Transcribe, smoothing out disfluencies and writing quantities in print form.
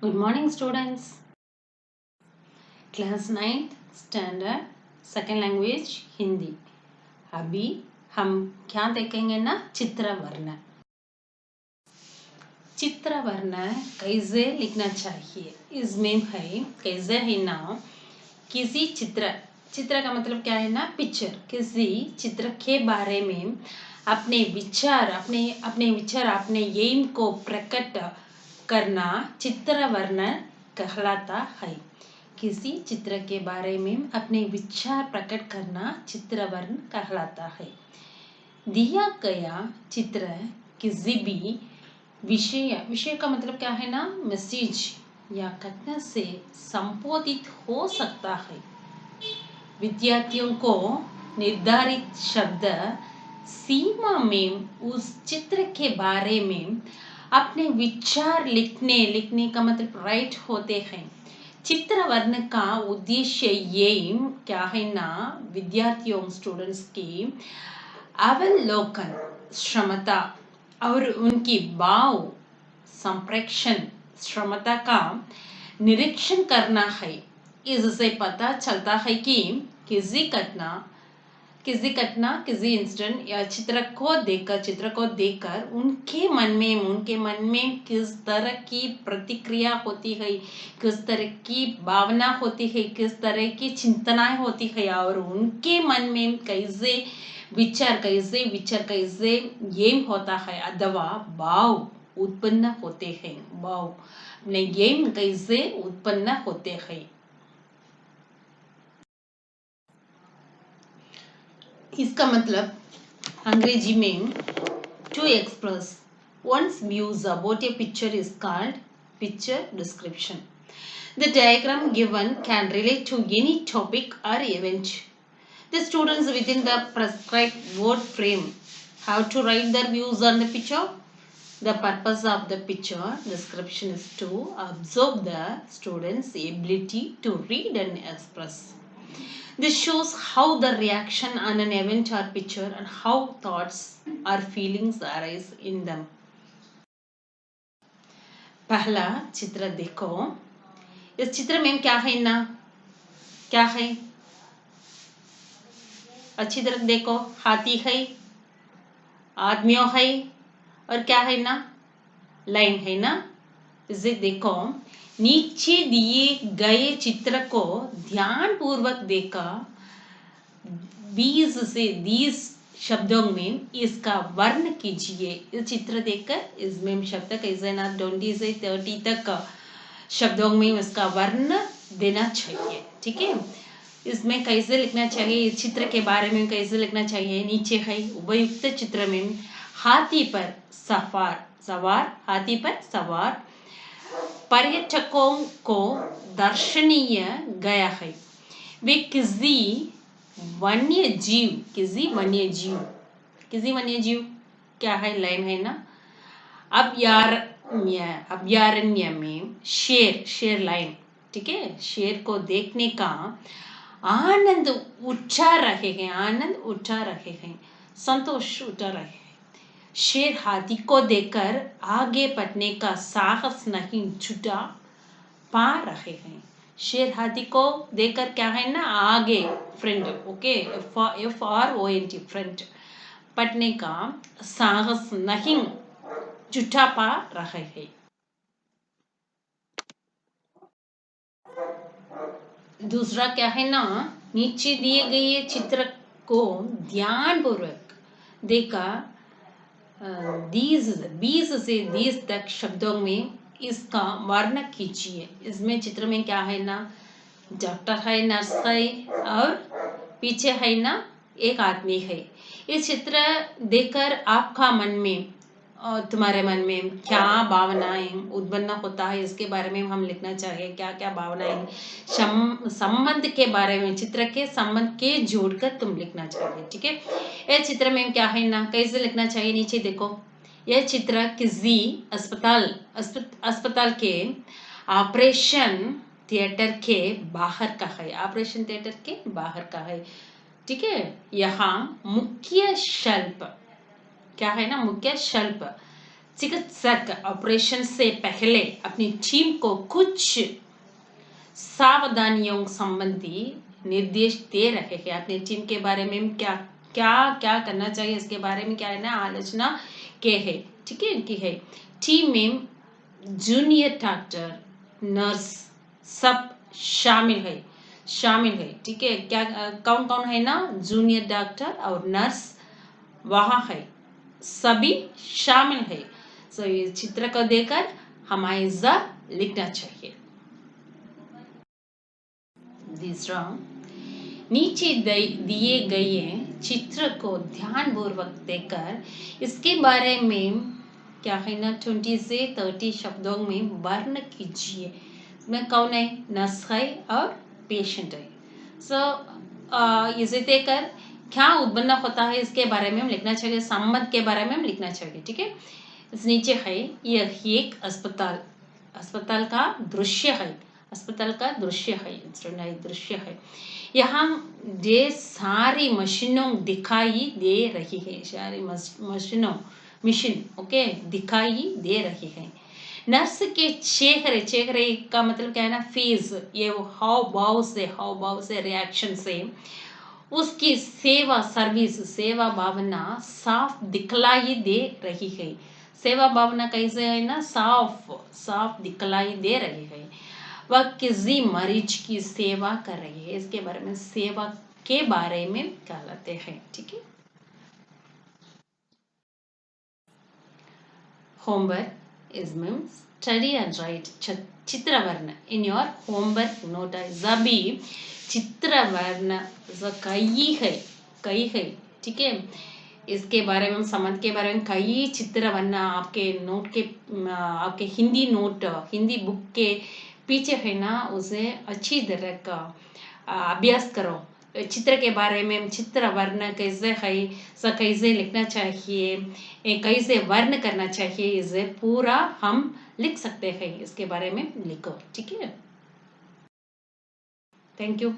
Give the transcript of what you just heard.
Good morning, students. Class 9th standard, second language Hindi. अभी हम क्या देखेंगे ना, चित्र वर्ण. चित्र वर्ण कैसे लिखना चाहिए इसमें है कैसे है ना, किसी चित्र चित्र का मतलब क्या है ना, पिक्चर. किसी चित्र के बारे में अपने विचार अपने एम को प्रकट करना चित्र वर्ण कहलाता है. किसी चित्र के बारे में अपने विचार प्रकट करना चित्र वर्ण कहलाता है. दिया गया चित्र किसी भी विषय का मतलब क्या है ना, मैसेज या घटना से संबोधित हो सकता है. विद्यार्थियों को निर्धारित शब्द सीमा में उस चित्र के बारे में अपने विचार लिखने का मतलब राइट होते हैं. चित्र वर्ण का उद्देश्य ये क्या है ना, विद्यार्थियों स्टूडेंट्स की अवलोकन क्षमता और उनकी भाव संप्रेषण क्षमता का निरीक्षण करना है. इससे पता चलता है कि किसी घटना किसी इंसिडेंट या चित्र को देखकर उनके मन में किस तरह की प्रतिक्रिया होती है, किस तरह की भावना होती है, किस तरह की चिंतनाएं होती है और उनके मन में कैसे कैसे एम होता है अथवा भाव उत्पन्न होते हैं. भाव अपने एम कैसे उत्पन्न होते हैं. इसका मतलब अंग्रेजी में to express one's views about a picture is called picture description. The diagram given can relate to any topic or event. The students within the prescribed word frame have to write their views on the picture. The purpose of the picture description is to observe the students' ability to read and express. This shows how the reaction on an event or picture and how thoughts or feelings arise in them. पहला चित्र देखो. इस चित्र में क्या है ना, क्या है, अच्छी तरह देखो. हाथी है, आदमियों है और क्या है ना, लाइन है ना. इसे देखो, नीचे दिए गए चित्र को ध्यान पूर्वक देखा. 20 से 30 शब्दों में इसका वर्ण कीजिए. इस चित्र देखकर इसमें शब्द कैसे ना 20 से 30 तक शब्दों में इसका वर्ण देना चाहिए. ठीक है, इसमें कैसे लिखना चाहिए, इस चित्र के बारे में कैसे लिखना चाहिए. नीचे है उपयुक्त चित्र में हाथी पर सवार हाथी पर सवार पर्यटकों को दर्शनीय गया है. वे किसी वन्य जीव क्या है, लाइन है ना. अभयारण्य में शेर लाइन. ठीक है, शेर को देखने का आनंद उठा रहे हैं, संतोष उठा रहे हैं. शेर हाथी को देखकर आगे बढ़ने का साहस नहीं जुटा पा रहे हैं. शेर हाथी को देखकर क्या है ना, आगे फ्रंट. ओके, FRONT फ्रंट बढ़ने का साहस नहीं जुटा पा रहे हैं. दूसरा क्या है ना, नीचे दिए गए चित्र को ध्यानपूर्वक देखा. 20 से 30 तक शब्दों में इसका वर्ण कीजिए. इसमें चित्र में क्या है ना, डॉक्टर है, नर्स है और पीछे है ना एक आदमी है. इस चित्र देखकर आपका मन में और तुम्हारे मन में क्या भावनाएं उत्पन्न होता है, इसके बारे में हम लिखना चाहिए. क्या क्या भावनाएं, संबंध के बारे में, चित्र के संबंध के जोड़कर तुम लिखना चाहिए. ठीक है, यह चित्र में क्या है ना, कैसे लिखना चाहिए. नीचे देखो, यह चित्र किसी अस्पताल के ऑपरेशन थिएटर के बाहर का है. ऑपरेशन थिएटर के बाहर का है. ठीक है, यहाँ मुख्य शिल्प क्या है ना, मुख्य शिल्प चिकित्सक ऑपरेशन से पहले अपनी टीम को कुछ सावधानियों संबंधी निर्देश दे रहे हैं। अपनी टीम के बारे में क्या क्या क्या करना चाहिए इसके बारे में क्या है ना आलोचना के है, ठीक है, की है। टीम में जूनियर डॉक्टर, नर्स सब शामिल है, ठीक है। क्या कौन कौन है ना, जूनियर डॉक्टर और नर्स वहाँ है, सभी शामिल है। सो ये चित्र को देखकर हमाइजा लिखना चाहिए। दूसरा, नीचे दिए गए चित्र को ध्यानपूर्वक देखकर इसके बारे में क्या है ना 20 से 30 शब्दों में वर्णन कीजिए। इसमें कौन है, नर्स है और पेशेंट है। सो इसे देखकर क्या उत्पन्न होता है इसके बारे में हम लिखना चाहिए, संबंध के बारे में हम लिखना चाहिए, ठीक है। इस नीचे है, यह एक अस्पताल का दृश्य है, अस्पताल का दृश्य है। यहाँ ढेर सारी मशीनों दिखाई दे रही है, सारी मशीन ओके दिखाई दे रही है। नर्स के चेहरे का मतलब क्या है ना, फेस, ये वो हाव भाव से रिएक्शन से उसकी सेवा भावना साफ दिखलाई दे रही है। सेवा भावना कैसे है ना, साफ दिखलाई दे रही है। वह किसी मरीज की सेवा कर रही है, इसके बारे में सेवा के बारे में कहलाते हैं, ठीक है। Homework is mean study and write चित्रवर्ण इन योर होमवर्क नोट। सभी चित्रवर्ण कई है, ठीक है। इसके बारे में संबंध के बारे में कई चित्रवर्ण आपके नोट के आपके हिंदी बुक के पीछे है ना, उसे अच्छी तरह का अभ्यास करो। चित्र के बारे में चित्र वर्ण कैसे है, कैसे लिखना चाहिए, कैसे वर्ण करना चाहिए, इसे पूरा हम लिख सकते हैं। इसके बारे में लिखो, ठीक है। Thank you.